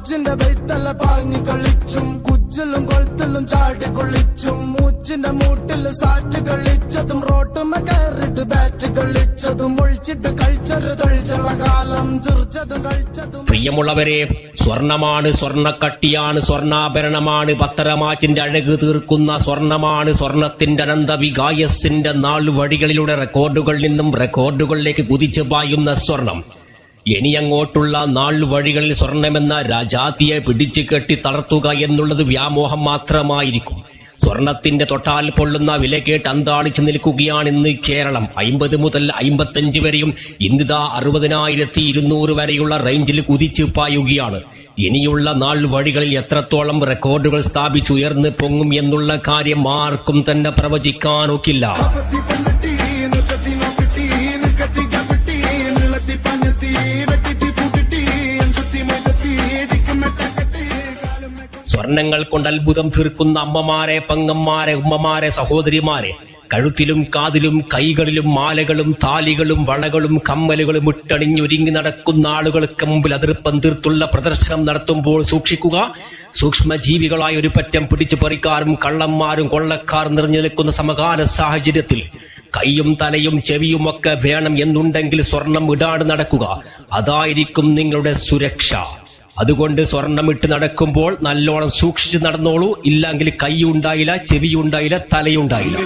ഹജ്ജിന്റെ ബൈത്തല പാഞ്ഞു കളിച്ചും കുജ്ജിലും കൊളുത്തിലും ചാടി കൊള്ളിച്ചും മൂച്ചിന്റെ മൂട്ടിൽ സാറ്റ് കളിച്ചതും റോട്ടുമ കയറിട്ട് ബാറ്റ് കളിച്ചതും ഒഴിച്ചിട്ട് കളിച്ചൊരു തൊഴിച്ചുള്ള കാലം ചിറിച്ചതും കളിച്ചതും. പ്രിയമുള്ളവരെ, സ്വർണമാണ്, സ്വർണക്കട്ടിയാണ്, സ്വർണ്ണാഭരണമാണ്, പത്തരമാറ്റിന്റെ അഴക് തീർക്കുന്ന സ്വർണമാണ്, സ്വർണത്തിന്റെ അനന്തവികായസിന്റെ നാളുവഴികളിലൂടെ റെക്കോർഡുകളിൽ നിന്നും റെക്കോർഡുകളിലേക്ക് കുതിച്ചു പായുന്ന സ്വർണം. ഇനിയങ്ങോട്ടുള്ള നാളുവഴികളിൽ സ്വർണമെന്ന രാജാതിയെ പിടിച്ചു കെട്ടി തളർത്തുക എന്നുള്ളത് വ്യാമോഹം മാത്രമായിരിക്കും. സ്വർണത്തിന്റെ തൊട്ടാൽ പൊള്ളുന്ന വില കേട്ട് അന്താളിച്ചു നിൽക്കുകയാണ് ഇന്ന് കേരളം. 50 മുതൽ 55 വരെയും ഇന്നിതാ 60,200 വരെയുള്ള റേഞ്ചിൽ കുതിച്ചു പായുകയാണ്. ഇനിയുള്ള നാൾ വഴികളിൽ എത്രത്തോളം റെക്കോർഡുകൾ സ്ഥാപിച്ചുയർന്ന് പൊങ്ങും എന്നുള്ള കാര്യം ആർക്കും തന്നെ പ്രവചിക്കാനൊക്കില്ല. സ്വർണങ്ങൾ കൊണ്ട് അത്ഭുതം തീർക്കുന്ന അമ്മമാരെ, പെങ്ങന്മാരെ, ഉമ്മമാരെ, സഹോദരിമാരെ, കഴുത്തിലും കാതിലും കൈകളിലും മാലകളും താലികളും വളകളും കമ്മലുകളും ഇട്ടണിഞ്ഞൊരുങ്ങി നടക്കുന്ന ആളുകൾക്ക് മുമ്പിൽ അതിർപ്പം തീർത്തുള്ള പ്രദർശനം നടത്തുമ്പോൾ സൂക്ഷിക്കുക. സൂക്ഷ്മജീവികളായ ഒരു പറ്റം പിടിച്ചു പറിക്കാരും കള്ളന്മാരും കൊള്ളക്കാരും നിറഞ്ഞു നിൽക്കുന്ന സമകാല സാഹചര്യത്തിൽ കൈയും തലയും ചെവിയുമൊക്കെ വേണം എന്നുണ്ടെങ്കിൽ സ്വർണം ഇടാണ്ട് നടക്കുക. അതായിരിക്കും നിങ്ങളുടെ സുരക്ഷ. അതുകൊണ്ട് സ്വർണ്ണമിട്ട് നടക്കുമ്പോൾ നല്ലോണം സൂക്ഷിച്ച് നടന്നോളൂ. ഇല്ലെങ്കിൽ കൈയുണ്ടായില്ല, ചെവിയുണ്ടായില്ല, തലയുണ്ടായില്ല.